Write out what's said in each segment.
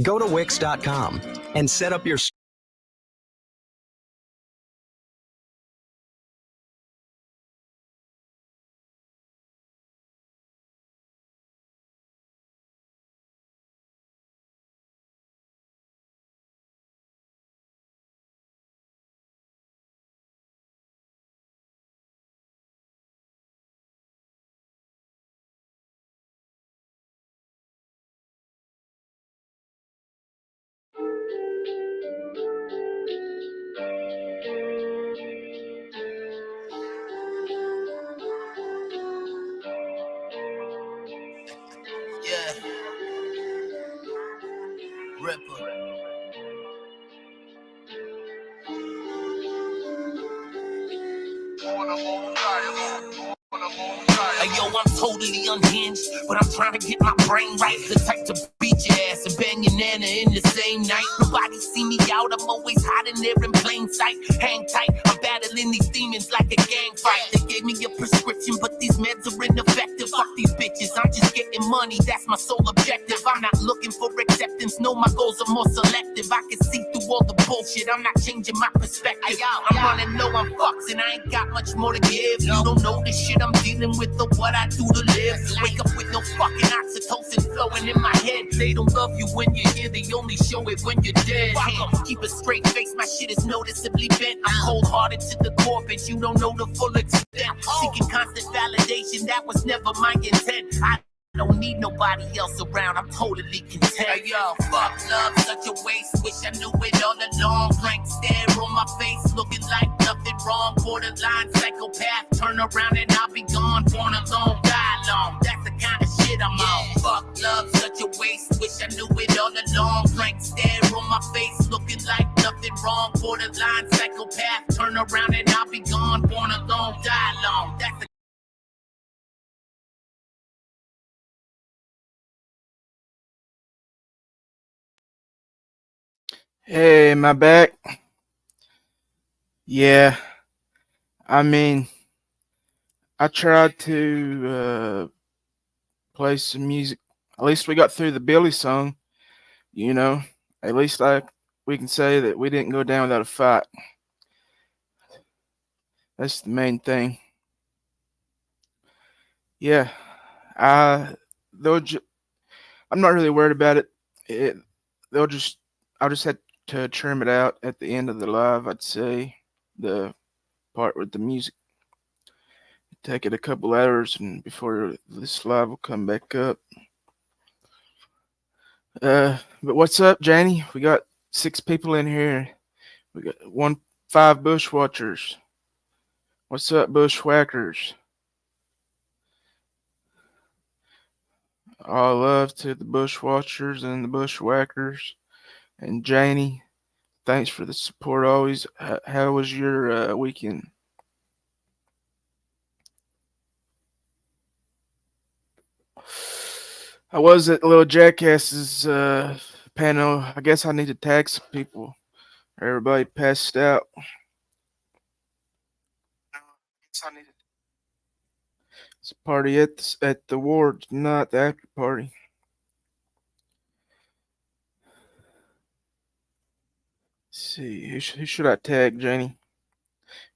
Go to Wix.com and set up your Yeah. Ripper. Yo, I'm totally unhinged, but I'm trying to get my brain right. The type to beat your ass and bang your nana in the same night. Nobody see me out, I'm always hiding there in plain sight. Hang tight, I'm battling these demons like a gang fight. They gave me a prescription, but these meds are ineffective. Fuck these bitches, I'm just getting money, that's my sole objective. I'm not looking for acceptance, no, my goals are more selective. I can see through all the bullshit, I'm not changing my perspective. I'm running low on fucks and I ain't got much more to give. You don't know the shit I'm dealing with or what I do to live. Wake up with no fucking oxytocin flowing in my head. They don't love you when you're here, they only show it when you're dead. Keep a straight face, my shit is noticeably bent. I'm cold-hearted to the core, bitch, you don't know the full extent. Seeking constant validation, that was never my intent. I don't need nobody else around, I'm totally content. Hey, yo, fuck love, such a waste. Wish I knew it all along. Blank stare on my face, looking like nothing wrong. Borderline psychopath, turn around and I'll be gone. Born alone, die alone. That's the kind of shit I'm on. Fuck love, such a waste. Wish I knew it all along. Blank stare on my face, looking like nothing wrong. Borderline psychopath, turn around and I'll be gone. Born alone, die alone. That's the Hey, my back. Yeah, I mean, I tried to play some music. At least we got through the Billy song, you know. At least we can say that we didn't go down without a fight. That's the main thing. Yeah, I they'll. I'm not really worried about it. It they'll just. I'll just have to trim it out at the end of the live. I'd say the part with the music. Take it a couple hours and before this live will come back up. But what's up, Janie? We got 6 people in here. We got 5 bushwatchers. What's up, bushwhackers? All love to the bushwatchers and the bushwhackers. And Janie, thanks for the support always. How was your weekend? I was at Little Jackass's panel. I guess I need to tag some people. Everybody passed out. It's a party at the ward, not the after party. Let's see, who should I tag, Janie?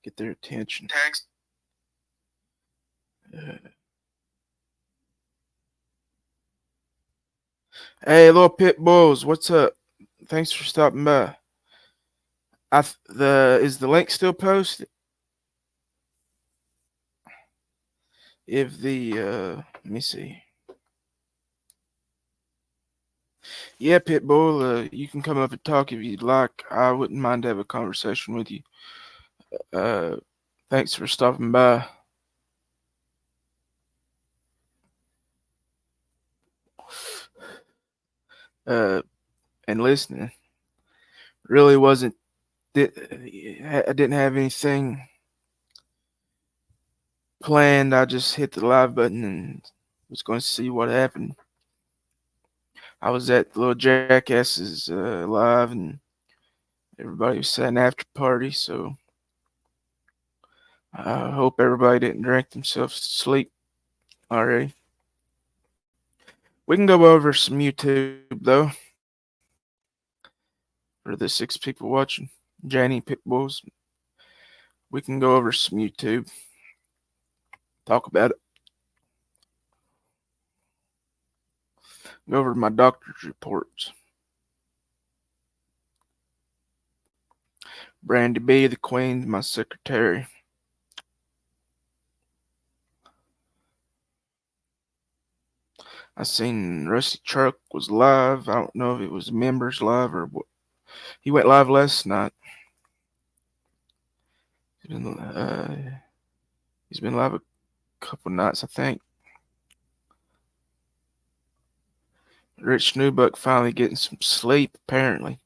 Get their attention. Tags. Hey, little pit bulls, what's up? Thanks for stopping by. Is the link still posted? If the let me see. Yeah, Pitbull, you can come up and talk if you'd like. I wouldn't mind to have a conversation with you. Thanks for stopping by. uh, and listening. Really wasn't. I didn't have anything planned. I just hit the live button and was going to see what happened. I was at the Little Jackasses live, and everybody was saying after party. So I hope everybody didn't drink themselves to sleep already. We can go over some YouTube though for the 6 people watching. Janie Pitbulls. We can go over some YouTube. Talk about it. Go over my doctor's reports. Brandy B, the Queen, my secretary. I seen Rusty Truck was live. I don't know if it was members live or what. He went live last night. He's been live a couple nights, I think. Rich Newbuck finally getting some sleep, apparently.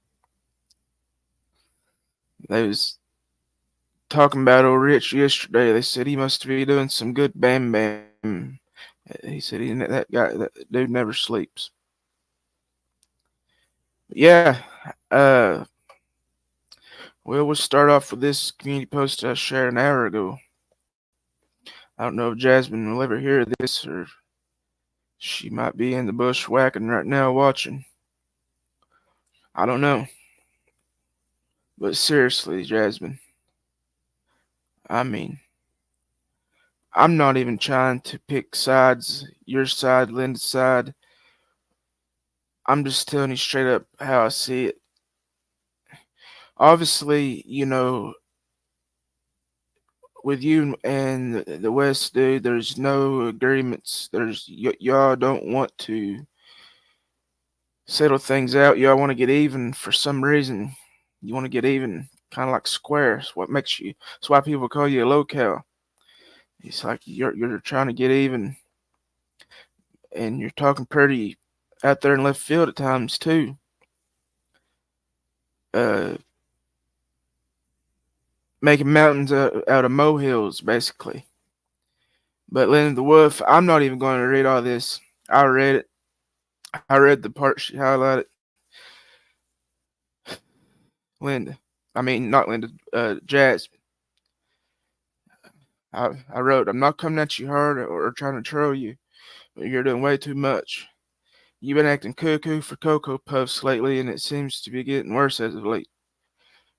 They was talking about old Rich yesterday. They said he must be doing some good bam bam. He said that dude never sleeps. Yeah. Well, we'll start off with this community post I shared an hour ago. I don't know if Jasmine will ever hear this, or she might be in the bush whacking right now watching. I don't know. But seriously, Jasmine, I mean, I'm not even trying to pick sides, your side, Linda's side. I'm just telling you straight up how I see it. Obviously, with you and the West dude, there's no agreements. Y'all don't want to settle things out. Y'all want to get even for some reason. You want to get even, kind of like squares. What makes you? That's why people call you a locale. It's like you're trying to get even, and you're talking pretty out there in left field at times too. Uh, Making mountains out of molehills, basically. But Linda the Wolf, I'm not even going to read all this. I read it. I read the part she highlighted. Linda, I mean not Linda. Jasmine. I wrote, I'm not coming at you hard or trying to troll you, but you're doing way too much. You've been acting cuckoo for Cocoa Puffs lately, and it seems to be getting worse as of late.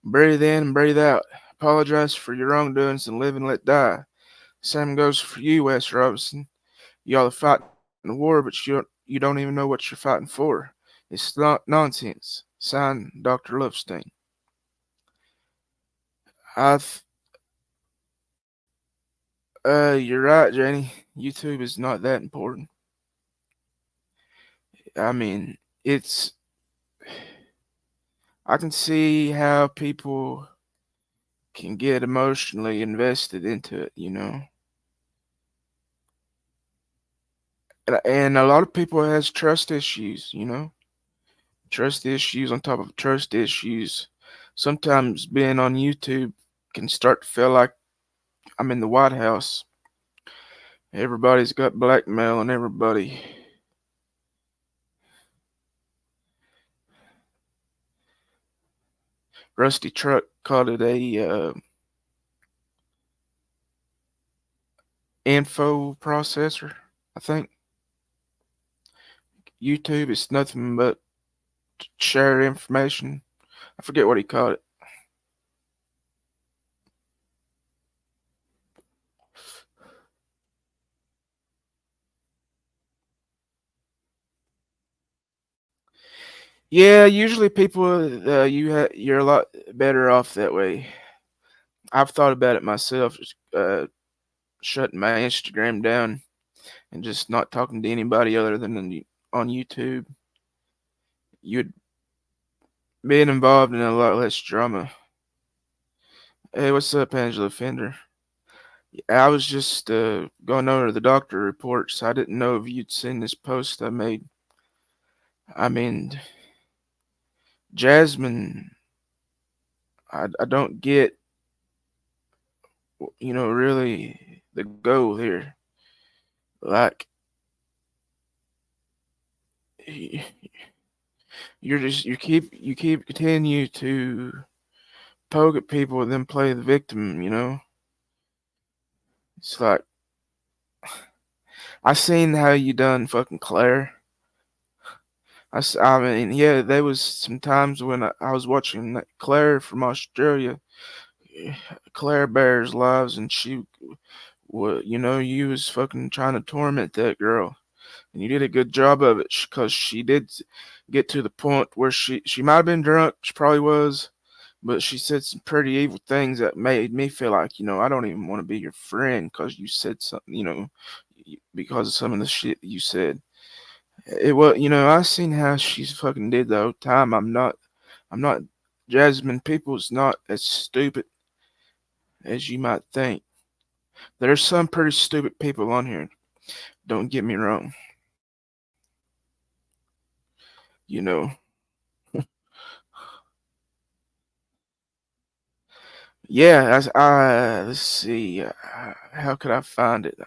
Breathe in and breathe out. Apologize for your wrongdoings and live and let die. Same goes for you, Wes Robinson. Y'all are fighting the war, but you don't even know what you're fighting for. It's not nonsense. Signed, Dr. Lovestein. You're right, Jenny. YouTube is not that important. I mean, I can see how people can get emotionally invested into it. And a lot of people has trust issues. Trust issues on top of trust issues. Sometimes being on YouTube can start to feel like I'm in the White House. Everybody's got blackmail on everybody. Rusty Truck called it a info processor, I think. YouTube is nothing but share information. I forget what he called it. Yeah, usually people, you're a lot better off that way. I've thought about it myself, just shutting my Instagram down and just not talking to anybody other than on YouTube. You'd been involved in a lot less drama. Hey, what's up, Angela Fender? I was just going over the doctor reports. I didn't know if you'd seen this post I made. I mean, Jasmine, I don't get, really the goal here. Like, y- you keep continue to poke at people and then play the victim. It's like, I seen how you done fucking Claire. I mean, yeah, there was some times when I was watching that Claire from Australia, Claire Bear's lives, and you was fucking trying to torment that girl, and you did a good job of it because she did get to the point where she might have been drunk, she probably was, but she said some pretty evil things that made me feel like, I don't even want to be your friend because you said something, because of some of the shit you said. It was, I seen how she's fucking did the whole time. I'm not. Jasmine People's not as stupid as you might think. There's some pretty stupid people on here. Don't get me wrong. You know. Yeah. Let's see. How could I find it?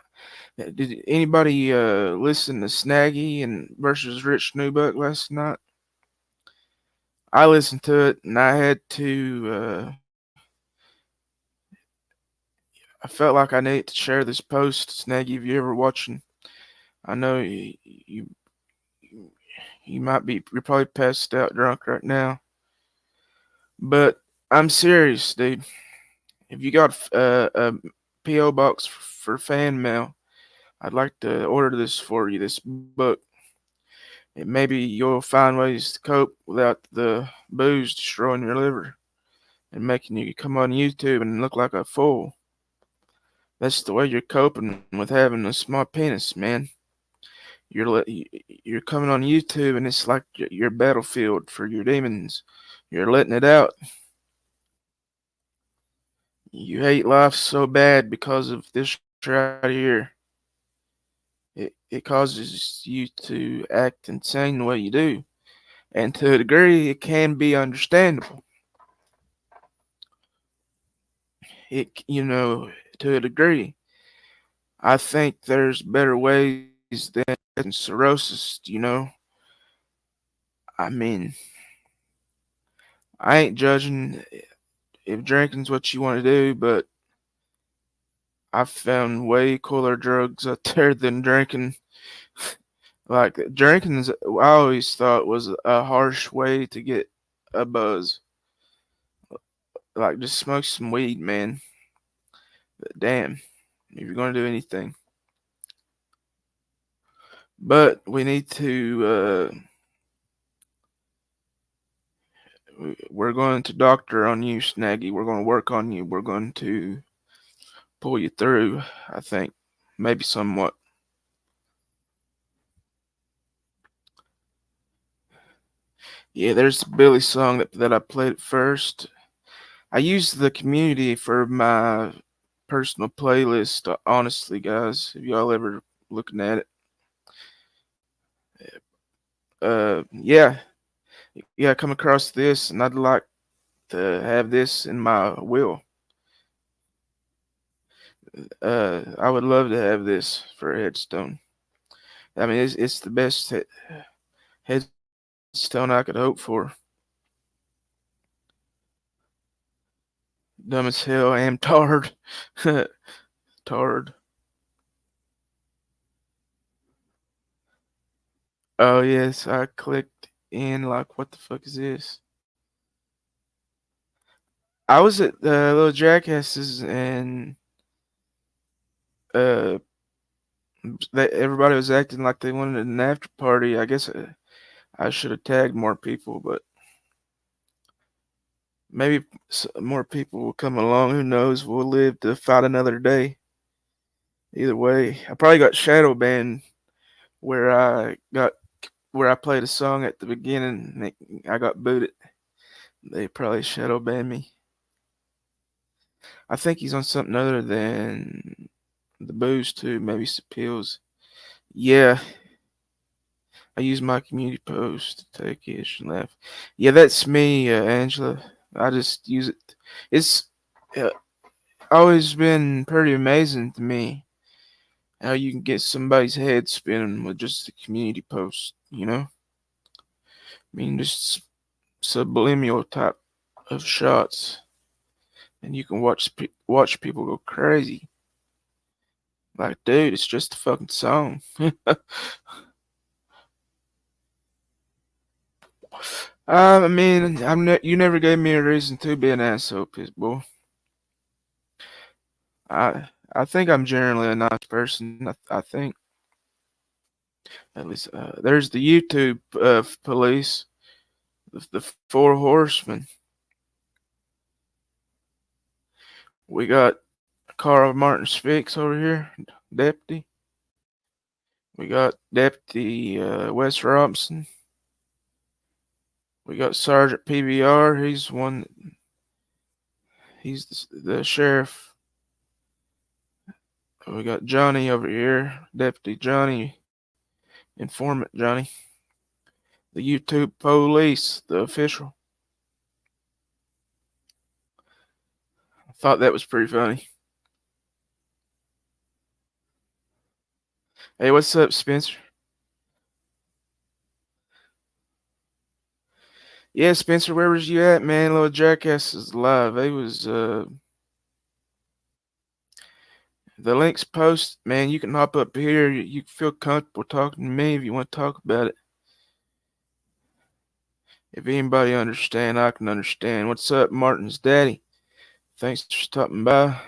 Did anybody listen to Snaggy and versus Rich Newbuck last night? I listened to it and I had to. I felt like I needed to share this post. Snaggy, if you ever watching, I know you might be. You're probably passed out drunk right now, but I'm serious, dude. If you got a PO box for fan mail, I'd like to order this for you. This book. And maybe you'll find ways to cope without the booze destroying your liver and making you come on YouTube and look like a fool. That's the way you're coping with having a small penis, man. You're coming on YouTube and it's like your battlefield for your demons. You're letting it out. You hate life so bad because of this right here. It causes you to act insane the way you do. And to a degree, it can be understandable. To a degree, I think there's better ways than cirrhosis. I mean, I ain't judging if drinking's what you want to do, but I've found way cooler drugs out there than drinking. Like, drinking's, I always thought was a harsh way to get a buzz. Like, just smoke some weed, man. But damn, if you're going to do anything. But we need to, we're going to doctor on you, Snaggy. We're going to work on you. We're going to pull you through, I think. Maybe somewhat. Yeah, there's the Billy song that I played at first. I use the community for my personal playlist, honestly, guys. If y'all ever looking at it. Yeah. Yeah, I come across this and I'd like to have this in my will. I would love to have this for a headstone. I mean, it's the best headstone I could hope for. Dumb as hell. I am tired. Tired. Oh yes, I clicked in. Like, what the fuck is this? I was at the Little Jackasses and uh, everybody was acting like they wanted an after party. I guess I should have tagged more people, but maybe more people will come along. Who knows? We'll live to fight another day. Either way, I probably got shadow banned where I played a song at the beginning. And I got booted. They probably shadow banned me. I think he's on something other than the booze too. Maybe some pills. Yeah, I use my community post to take ish and laugh. Yeah, that's me, Angela. I just use it. It's uh, always been pretty amazing to me how you can get somebody's head spinning with just a community post, you know? I mean, just subliminal type of shots, and you can watch people go crazy. Like, dude, it's just a fucking song. I mean, you never gave me a reason to be an asshole, Pitbull. I think I'm generally a nice person. I think at least there's the YouTube police, the four horsemen. We got Carl Martin Speaks over here, deputy. We got Deputy Wes Robinson. We got Sergeant PBR. He's one. He's the sheriff. We got Johnny over here, Deputy Johnny, Informant Johnny. The YouTube police, the official. I thought that was pretty funny. Hey, what's up, Spencer? Yeah, Spencer, where was you at, man? Little Jackass is live. They was the links post, man. You can hop up here. You feel comfortable talking to me if you want to talk about it. If anybody understand, I can understand. What's up, Martin's daddy? Thanks for stopping by.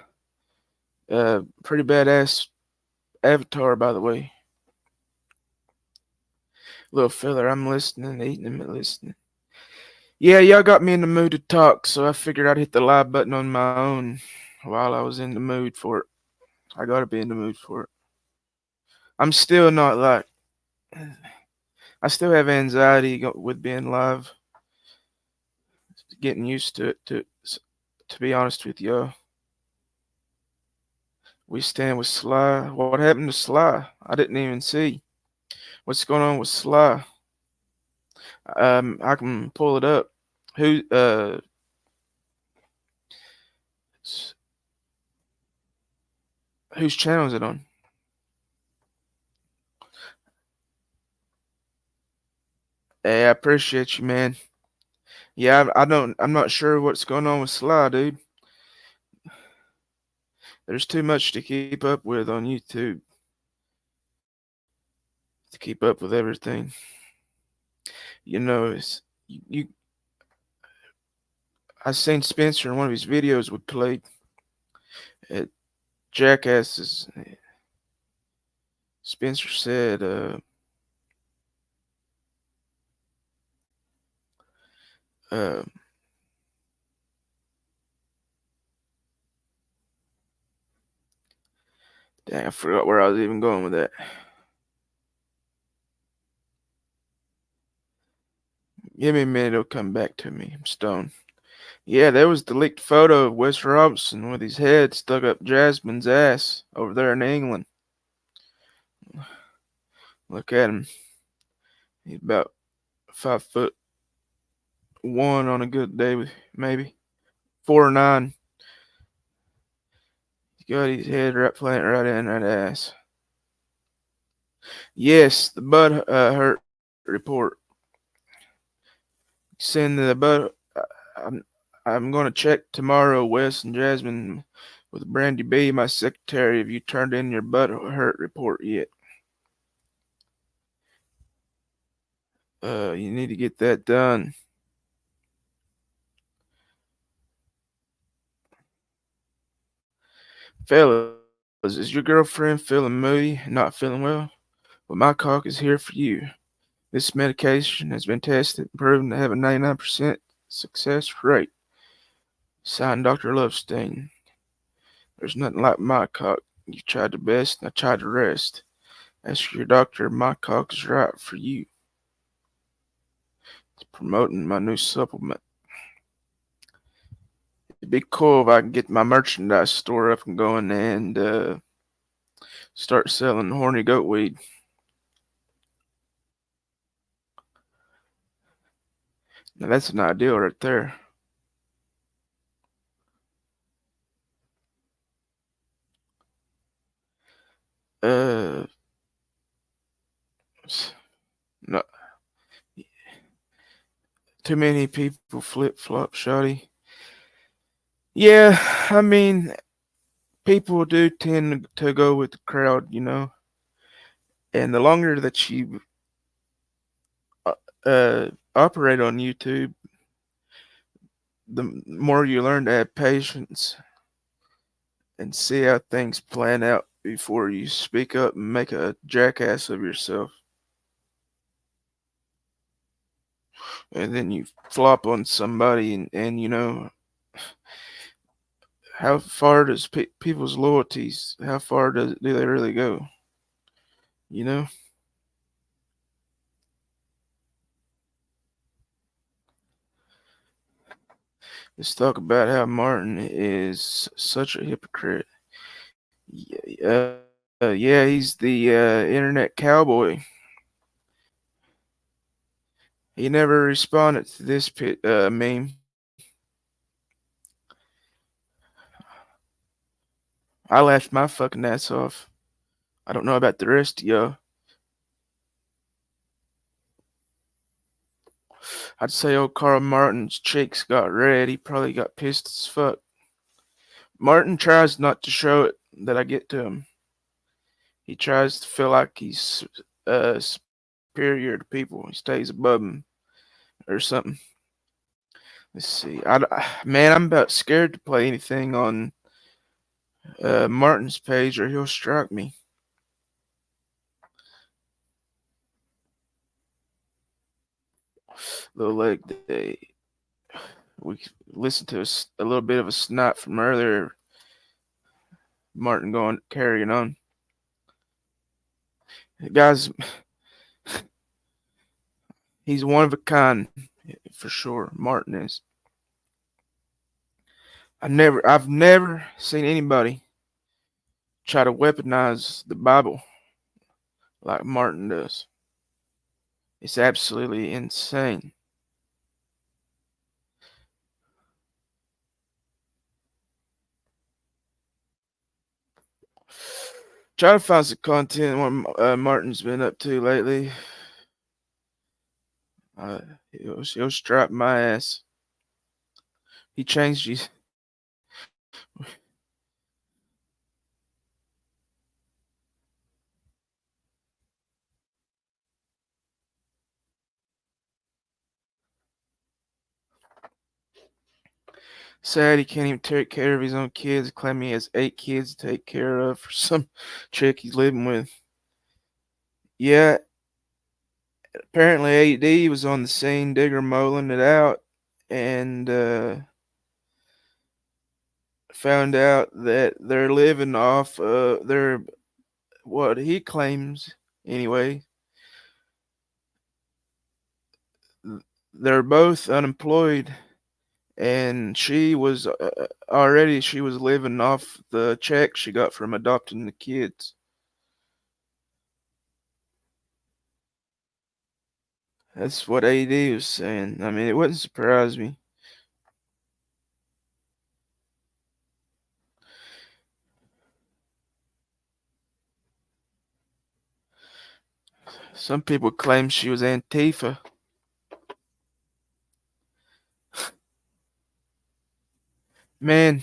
Pretty badass avatar, by the way. Little filler, I'm listening, eating him and listening. Yeah, y'all got me in the mood to talk, so I figured I'd hit the live button on my own while I was in the mood for it. I gotta be in the mood for it. I'm still not like, I still have anxiety with being live. Getting used to it, to be honest with y'all. We stand with Sly. What happened to Sly? I didn't even see. What's going on with Sly? I can pull it up. Who whose channel is it on? Hey, I appreciate you, man. Yeah, I'm not sure what's going on with Sly, dude. There's too much to keep up with on YouTube. To keep up with everything. You know, it's you. I seen Spencer in one of his videos we played at Jackasses. Spencer said, dang, I forgot where I was even going with that. Give me a minute, it'll come back to me. I'm stoned. Yeah, there was the leaked photo of Wes Robinson with his head stuck up Jasmine's ass over there in England. Look at him. He's about 5'1" on a good day, maybe 4'9". He's got his head planted right in that ass. Yes, the butt hurt report. Send the butt. I'm going to check tomorrow, Wes and Jasmine, with Brandy B, my secretary. Have you turned in your butt hurt report yet? You need to get that done. Fellas, is your girlfriend feeling moody, not feeling well? Well, my cock is here for you. This medication has been tested and proven to have a 99% success rate. Signed, Dr. Lovestein. There's nothing like my cock. You tried the best, and I tried the rest. Ask your doctor if my cock is right for you. It's promoting my new supplement. It'd be cool if I can get my merchandise store up and going and start selling horny goat weed. Now that's an ideal right there. Uh, no, too many people flip flop, shoddy. Yeah, I mean, people do tend to go with the crowd, you know. And the longer that you uh, operate on YouTube, the more you learn to have patience and see how things plan out before you speak up and make a jackass of yourself. And then you flop on somebody, and you know, how far does people's loyalties, how far do they really go? You know? Let's talk about how Martin is such a hypocrite. Yeah, he's the internet cowboy. He never responded to this meme. I laughed my fucking ass off. I don't know about the rest of y'all. I'd say old Carl Martin's cheeks got red. He probably got pissed as fuck. Martin tries not to show it that I get to him. He tries to feel like he's superior to people. He stays above them or something. Let's see. Man, I'm about scared to play anything on Martin's page or he'll strike me. Little leg day. We listened to a little bit of a snot from earlier. Martin going carrying on. Guys, he's one of a kind for sure. Martin is. I've never seen anybody try to weaponize the Bible like Martin does. It's absolutely insane. Try to find some content what Martin's been up to lately. He'll strap my ass. He changed his. Sad he can't even take care of his own kids, claiming he has 8 kids to take care of for some chick he's living with. Yeah, apparently AD was on the scene, digger moling it out, and found out that they're living off their, what he claims anyway. They're both unemployed, and she was she was living off the check she got from adopting the kids. That's what AD was saying. I mean, it wouldn't surprise me. Some people claim she was Antifa. Man,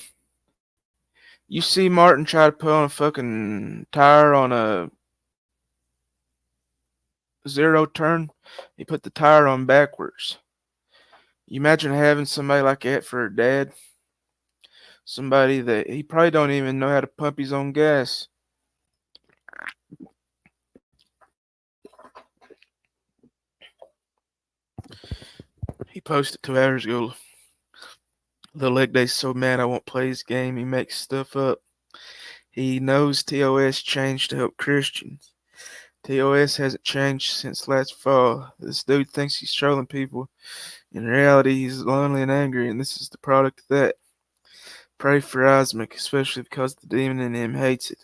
you see Martin try to put on a fucking tire on a zero turn? He put the tire on backwards. You imagine having somebody like that for a dad? Somebody that he probably don't even know how to pump his own gas. He posted 2 hours ago. Little Leg Day's so mad I won't play his game. He makes stuff up. He knows TOS changed to help Christians. TOS hasn't changed since last fall. This dude thinks he's trolling people. In reality, he's lonely and angry, and this is the product of that. Pray for Osmic, especially because the demon in him hates it.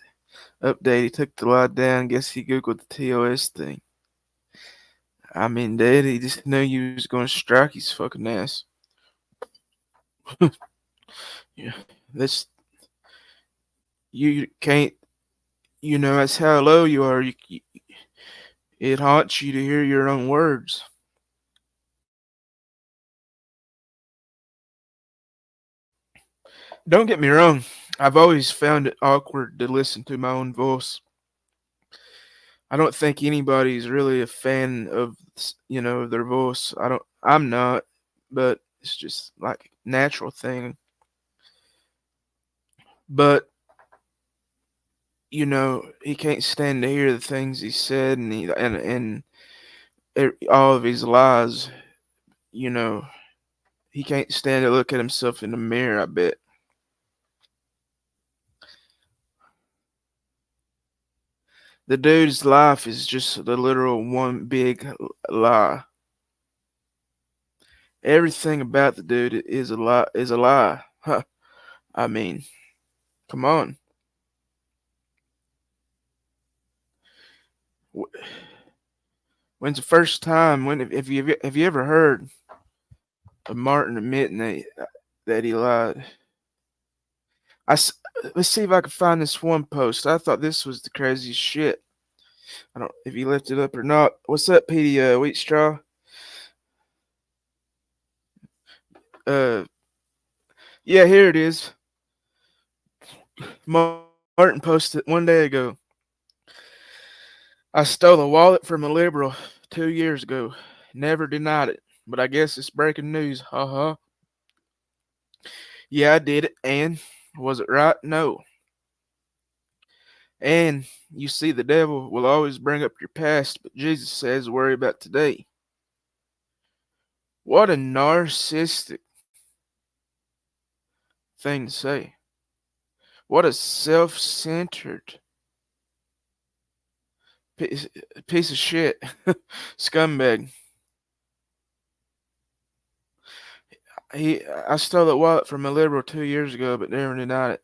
Update, he took the lie down. Guess he googled the TOS thing. I mean, Daddy just knew you was gonna strike his fucking ass. Yeah, that's you can't. You know that's how low you are. It haunts you to hear your own words. Don't get me wrong. I've always found it awkward to listen to my own voice. I don't think anybody's really a fan of their voice. I'm not, but it's just like natural thing. But he can't stand to hear the things he said and all of his lies. You know, he can't stand to look at himself in the mirror. I bet. The dude's life is just the literal one big lie. Everything about the dude is a lie. Is a lie. Huh. I mean, come on. When's the first time? When have you ever heard of Martin admitting that he lied? Let's see if I can find this one post. I thought this was the craziest shit. I don't if you left it up or not. What's up, Petey Wheat Straw? Uh, yeah, here it is. Martin posted one day ago. I stole a wallet from a liberal 2 years ago. Never denied it, but I guess it's breaking news. Ha ha. Yeah, I did it. And was it right? No. And you see, the devil will always bring up your past, but Jesus says, worry about today. What a narcissistic thing to say. What a self centered piece of shit. Scumbag. I stole that wallet from a liberal 2 years ago, but never denied it.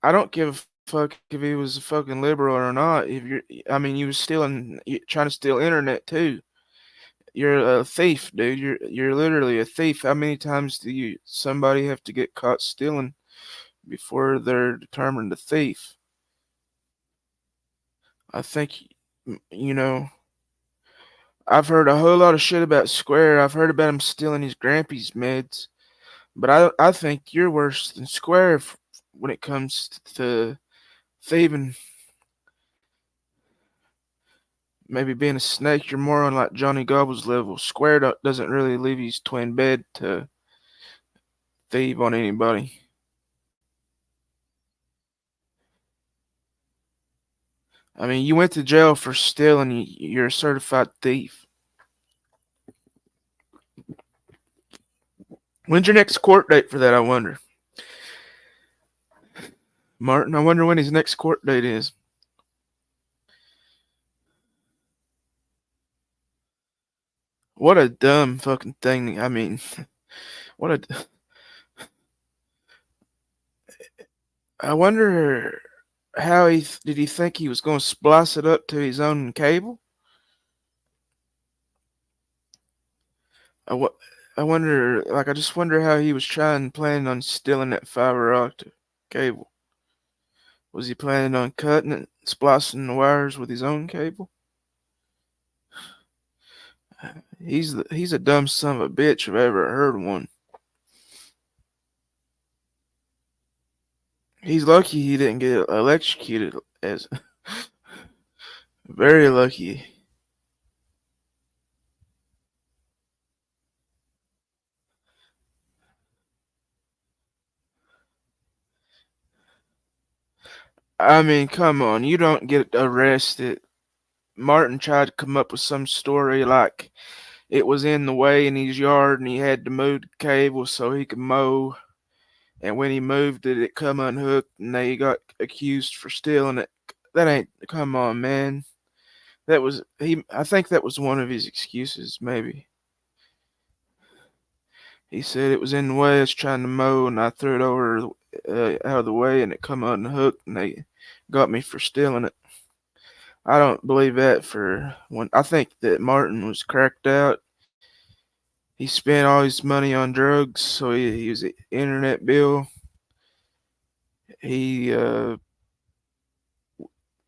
I don't give a fuck if he was a fucking liberal or not. You was trying to steal internet too. You're a thief, dude. You're literally a thief. How many times do somebody have to get caught stealing before they're determined a thief? I think you know. I've heard a whole lot of shit about Square. I've heard about him stealing his Grampy's meds, but I think you're worse than Square when it comes to thieving. Maybe being a snake, you're more on like Johnny Gobble's level. Square doesn't really leave his twin bed to thieve on anybody. I mean, you went to jail for stealing. You're a certified thief. When's your next court date for that, I wonder? Martin, I wonder when his next court date is. What a dumb fucking thing. I mean, what a. I wonder how did he think he was going to splice it up to his own cable? I wonder, like, I just wonder how he was planning on stealing that fiber optic cable. Was he planning on cutting it, splicing the wires with his own cable? He's a dumb son of a bitch if I ever heard one. He's lucky he didn't get electrocuted. As very lucky. I mean, come on, you don't get arrested. Martin tried to come up with some story like it was in the way in his yard and he had to move the cable so he could mow. And when he moved it, it come unhooked and they got accused for stealing it. That ain't, come on, man. I think that was one of his excuses, maybe. He said it was in the way, I was trying to mow and I threw it over out of the way and it come unhooked and they got me for stealing it. I don't believe that for when I think that Martin was cracked out. He spent all his money on drugs, so he was an internet bill. He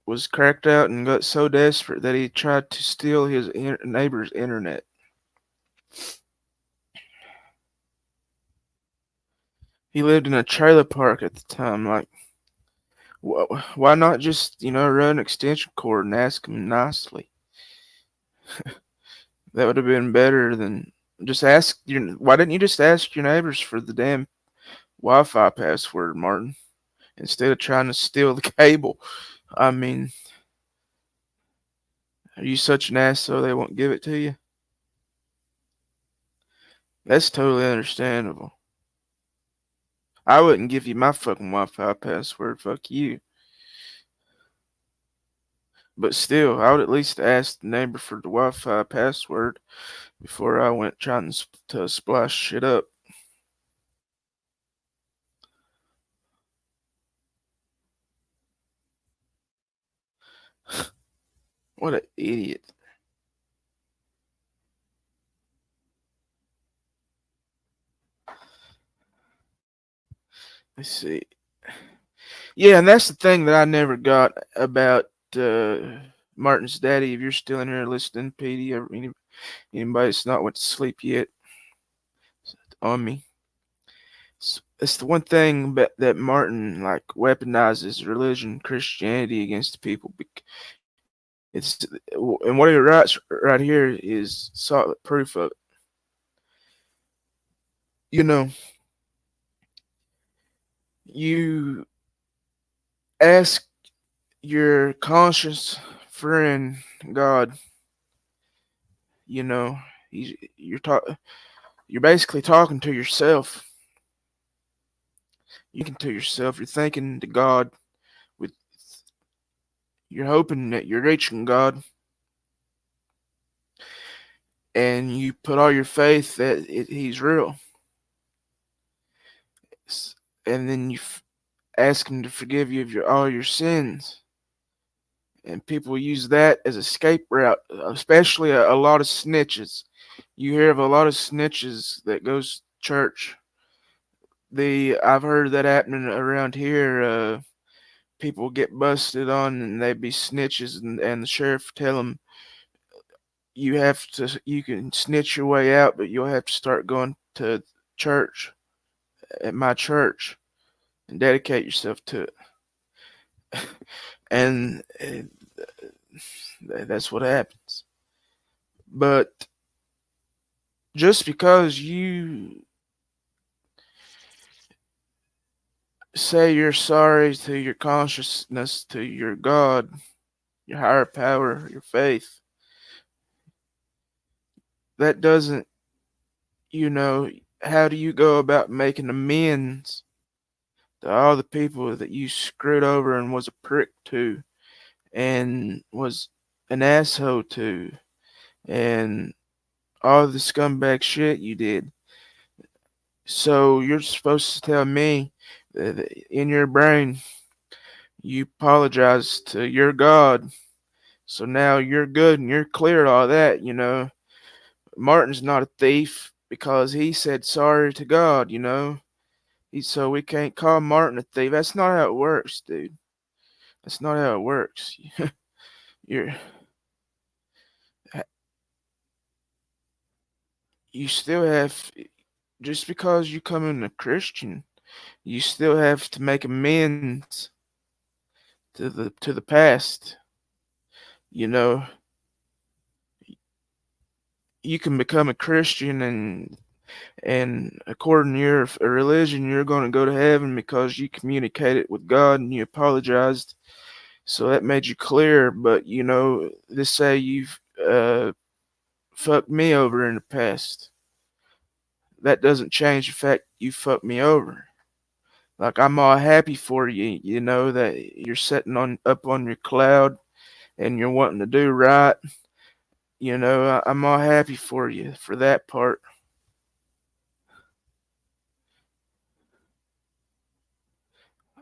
was cracked out and got so desperate that he tried to steal his neighbor's internet. He lived in a trailer park at the time. Like, why not just run an extension cord and ask him nicely? That would have been better than just ask your. Why didn't you just ask your neighbors for the damn Wi-Fi password, Martin, instead of trying to steal the cable? I mean, are you such an asshole they won't give it to you? That's totally understandable. I wouldn't give you my fucking Wi-Fi password. Fuck you. But still, I would at least ask the neighbor for the Wi-Fi password before I went trying to splash shit up. What an idiot. Let's see. Yeah, and that's the thing that I never got about Martin's daddy. If you're still in here listening, Petey, or anybody that's not went to sleep yet on me, it's the one thing that Martin like weaponizes religion, Christianity against the people. It's and what he writes right here is solid proof of it. You know, you ask your conscious friend God. You know, you're basically talking to yourself. You're thinking to yourself. You're thinking to God. With you're hoping that you're reaching God, and you put all your faith that He's real. And then you ask Him to forgive you of all your sins. And people use that as a escape route, especially a lot of snitches. You hear of a lot of snitches that goes to church. I've heard that happening around here. People get busted on and they be snitches, and the sheriff tell them you can snitch your way out, but you'll have to start going to church at my church and dedicate yourself to it. And that's what happens. But just because you say you're sorry to your consciousness, to your God, your higher power, your faith, that doesn't, how do you go about making amends to all the people that you screwed over and was a prick to and was an asshole to and all the scumbag shit you did? So you're supposed to tell me that in your brain you apologize to your God. So now you're good and you're clear of all that. Martin's not a thief because he said sorry to God. So we can't call Martin a thief. That's not how it works, dude. That's not how it works. You're you still have just because you come in a Christian, you still have to make amends to the past. You know, you can become a Christian and according to your religion, you're going to go to heaven because you communicated with God and you apologized. So that made you clear. But let's say you've fucked me over in the past. That doesn't change the fact you fucked me over. Like I'm all happy for you, that you're sitting up on your cloud and you're wanting to do right. I'm all happy for you for that part.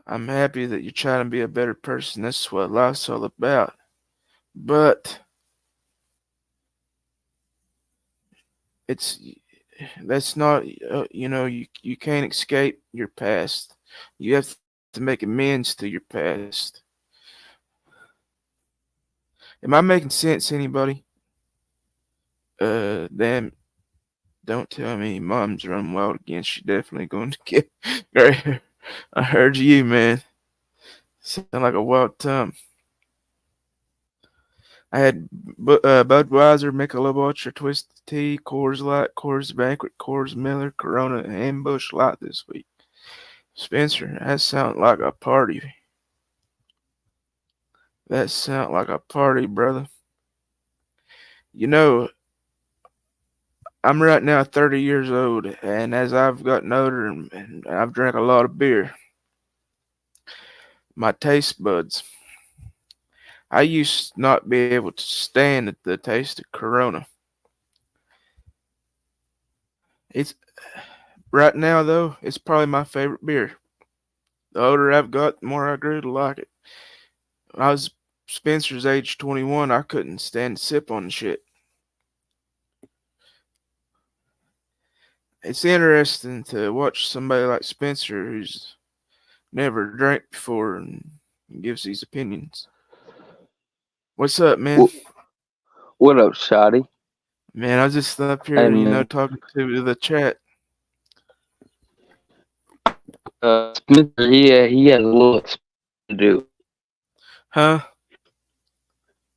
I'm happy that you're trying to be a better person. That's what life's all about. But it's that's not you can't escape your past. You have to make amends to your past. Am I making sense, anybody? Damn, don't tell me mom's running wild again. She's definitely going to get right. I heard you, man. Sound like a wild time. I had Budweiser, Michelob Ultra, Twisted Tea, Coors Light, Coors Banquet, Coors Miller, Corona, and Busch Light this week. Spencer, that sounds like a party. That sounds like a party, brother. You know, I'm right now 30 years old, and as I've gotten older and I've drank a lot of beer, my taste buds, I used to not be able to stand the taste of Corona. It's right now though, it's probably my favorite beer. The older I've got, the more I grew to like it. When I was Spencer's age 21, I couldn't stand to sip on the shit. It's interesting to watch somebody like Spencer who's never drank before and gives these opinions. What's up, man? What up, Shotty? Man, I was just up Hey, here, man. talking to the chat. Spencer, he has a little explaining to do. Huh?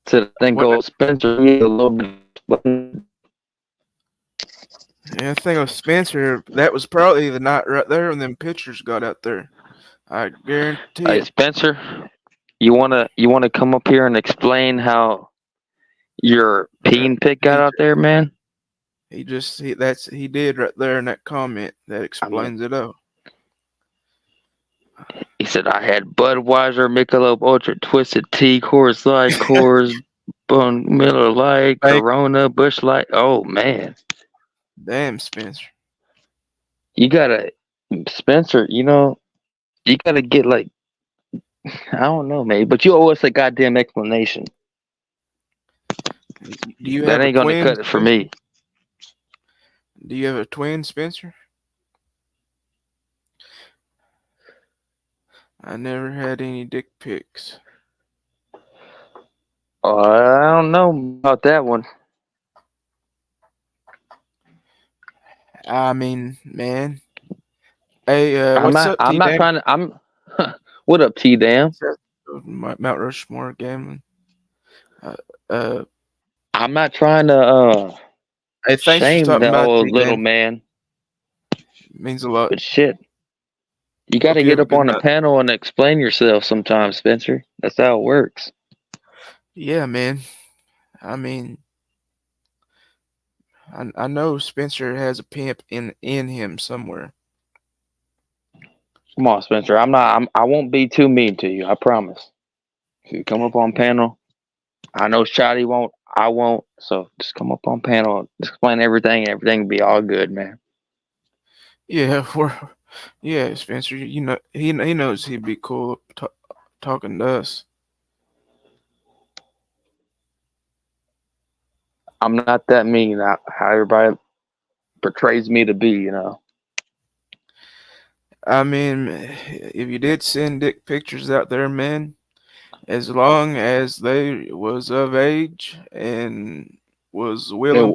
To think What? old Spencer, he has a little bit of explaining. Yeah, I think of Spencer. That was probably the night right there when them pictures got out there. I guarantee Hey, it. Spencer, you wanna come up here and explain how your peen pick got out there, man? He did right there in that comment that explains it all. He said I had Budweiser, Michelob Ultra, Twisted Tea, Coors Light, Coors, Miller Light, Hey, Corona, Busch Light. Oh man, damn, Spencer. you gotta, Spencer. You gotta get like, I don't know, man, but you owe us a goddamn explanation. Do you That have a ain't gonna twin? cut it for me. Do you have a twin, Spencer? I never had any dick pics. I don't know about that one. I mean, man. Hey, what's up, I'm T not Dan? trying to. What up, T Dam? Mount Rushmore gambling. Uh, I'm not trying to hey, thanks for shame stopping the by, old T little Dan. man, Means a lot. but shit, you got Hope to you get have a up good on the night. panel and explain yourself sometimes, Spencer. That's how it works. Yeah, man. I mean, I know Spencer has a pimp in him somewhere. Come on, Spencer. I won't be too mean to you. I promise. If you come up on panel, I know Shotty won't. I won't. So just come up on panel, explain everything, and everything will be all good, man. Yeah, yeah, Spencer. You know, he knows he'd be cool talking to us. I'm not that mean. How everybody portrays me to be. I mean, if you did send dick pictures out there, man, as long as they was of age and was willing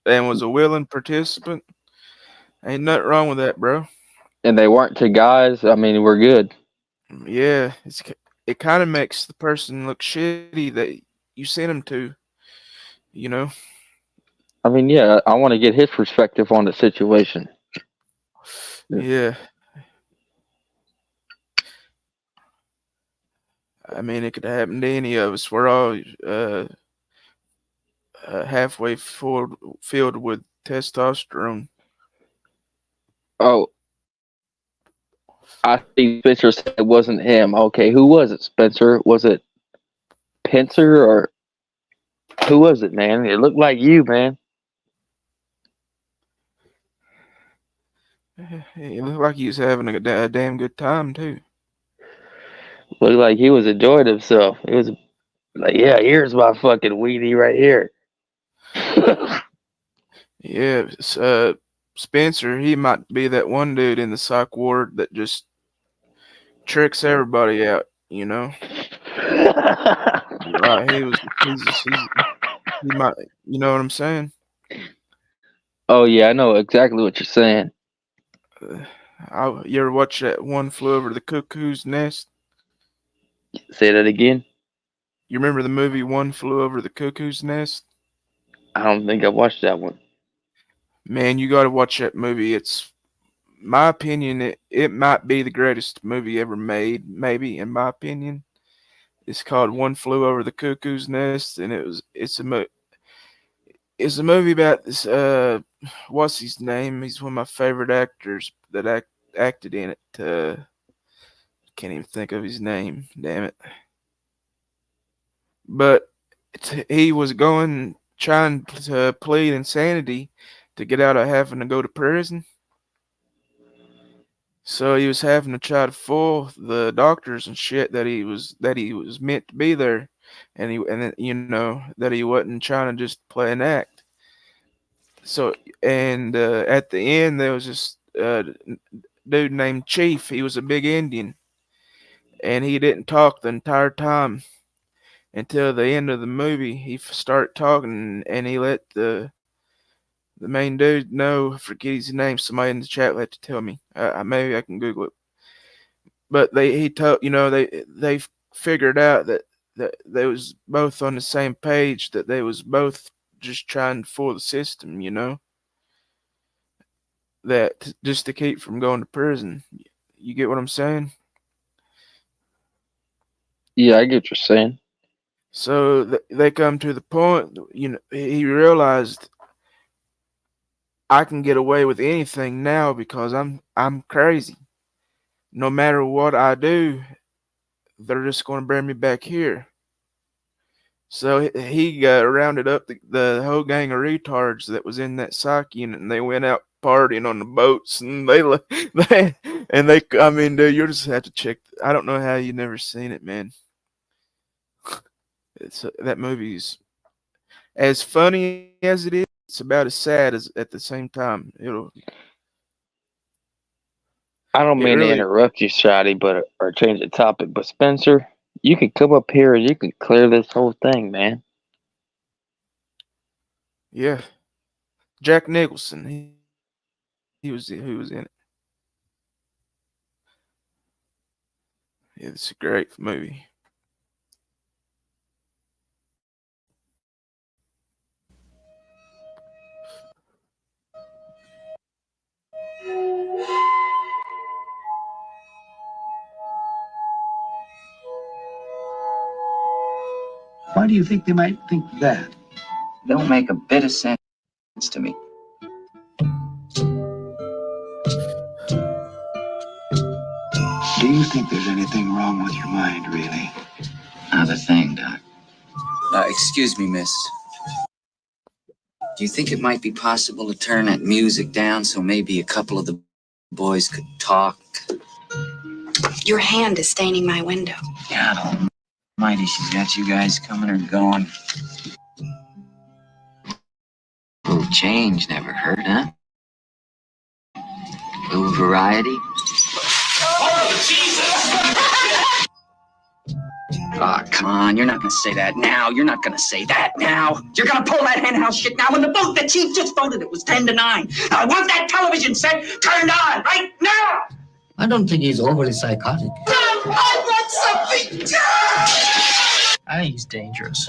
and was a willing participant, ain't nothing wrong with that, bro. And they weren't to guys. I mean, we're good. Yeah, it kind of makes the person look shitty that you sent him to, you know. I mean, yeah, I want to get his perspective on the situation. Yeah. I mean, it could happen to any of us. We're all halfway filled with testosterone. Oh, I think Spencer said it wasn't him. Okay, who was it, Spencer? Was it Pincer or who was it, man? It looked like you, man. It looked like he was having a damn good time too. Looked like he was enjoying himself. It was Like, yeah, here's my fucking weenie right here. Yeah, Spencer, he might be that one dude in the psych ward that just tricks everybody out, you know? Right, he might, you know what I'm saying? Oh yeah, I know exactly what you're saying. You ever watch that One Flew Over the Cuckoo's Nest? Say that again. You remember the movie One Flew Over the Cuckoo's Nest? I don't think I watched that one. Man, you got to watch that movie. It's my opinion. It might be the greatest movie ever made. Maybe in my opinion, it's called One Flew Over the Cuckoo's Nest, and it's a movie about this. What's his name? He's one of my favorite actors that acted in it. Can't even think of his name. Damn it. But he was trying to plead insanity to get out of having to go to prison. So he was having to try to fool the doctors and shit that he was meant to be there, and you know that he wasn't trying to just play an act. So and at the end there was this dude named Chief. He was a big Indian, and he didn't talk the entire time until the end of the movie. He started talking, and he let the main dude know. I forget his name. Somebody in the chat will have to tell me. Maybe I can Google it. But they figured out that they was both on the same page. That they was both just trying to fool the system. You know, that just to keep from going to prison. You get what I'm saying? Yeah, I get what you're saying. So they come to the point. You know, he realized, I can get away with anything now because I'm crazy. No matter what I do, they're just going to bring me back here. So he rounded up the whole gang of retards that was in that psych unit, and they went out partying on the boats, and I mean, dude, you'll just have to check. I don't know how you never seen it, man. That movie's as funny as it is. It's about as sad as at the same time. I don't mean to interrupt you, Shotty, or change the topic, but Spencer, you can come up here and you can clear this whole thing, man. Yeah, Jack Nicholson. He was who was in it. Yeah, it's a great movie. Why do you think they might think that? Don't make a bit of sense to me. Do you think there's anything wrong with your mind, really? Not a thing, Doc. Excuse me, miss. Do you think it might be possible to turn that music down so maybe a couple of the boys could talk? Your hand is staining my window. God almighty, she's got you guys coming or going. A little change never hurt, huh? A little variety. Oh, Jesus! Oh, come on, you're not gonna say that now. You're not gonna say that now. You're gonna pull that henhouse shit now when the vote the chief just voted it was 10-9. I want that television set turned on right now! I don't think he's overly psychotic. I want something done! I think he's dangerous.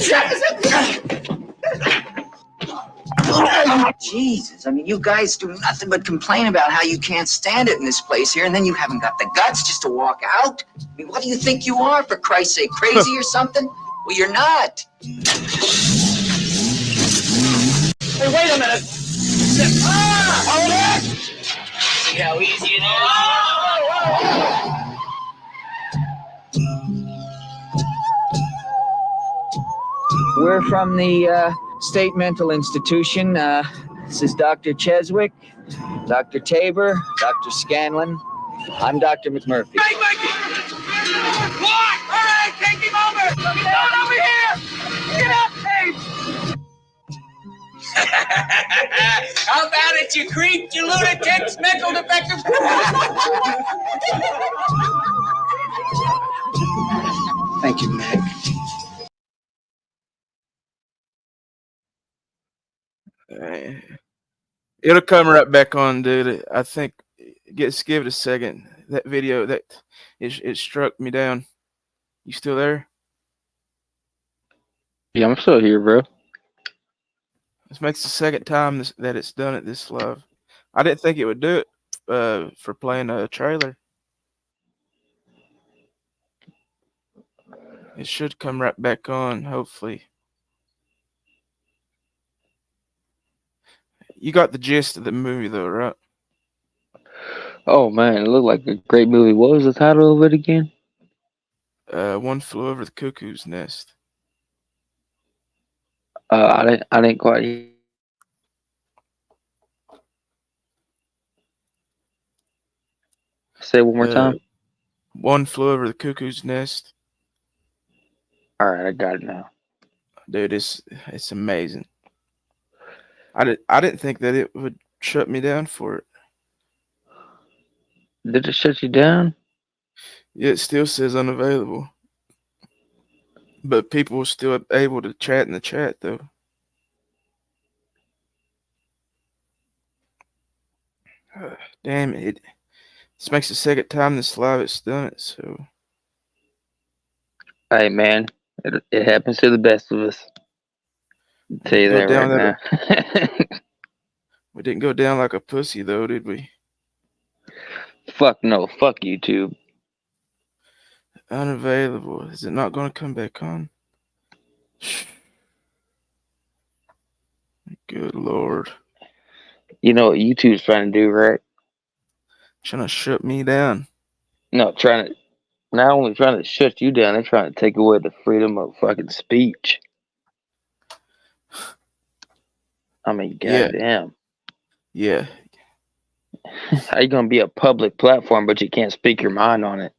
Oh, Jesus, I mean, you guys do nothing but complain about how you can't stand it in this place here, and then you haven't got the guts just to walk out? I mean, what do you think you are, for Christ's sake, crazy or something? Well, you're not. Hey, wait a minute. Hold it! See how easy it is? We're from the State Mental Institution. This is Dr. Cheswick, Dr. Tabor, Dr. Scanlon. I'm Dr. McMurphy. Hey, Mikey! What? All right, take him over. He's going over here. Get up, Dave. How about it, you creep, you lunatics, mental defective? Thank you, Meg. It'll come right back on, dude. I think. Give it a second. That video it struck me down. You still there? Yeah, I'm still here, bro. This makes the second time that it's done it this live. I didn't think it would do it for playing a trailer. It should come right back on, hopefully. You got the gist of the movie, though, right? Oh man, it looked like a great movie. What was the title of it again? One Flew Over the Cuckoo's Nest. I didn't quite. Say it one more time. One Flew Over the Cuckoo's Nest. All right, I got it now. Dude, it's amazing. I didn't think that it would shut me down for it. Did it shut you down? Yeah, it still says unavailable. But people were still able to chat in the chat, though. Damn it. This makes the second time this live it's done it, so. Hey, man, it happens to the best of us. I'll tell you that right now. We didn't go down like a pussy, though, did we? Fuck no. Fuck YouTube. Unavailable. Is it not going to come back on? Good Lord. You know what YouTube's trying to do, right? Trying to shut me down. No, not only trying to shut you down, they're trying to take away the freedom of fucking speech. I mean, goddamn. Yeah. How you gonna be a public platform, but you can't speak your mind on it?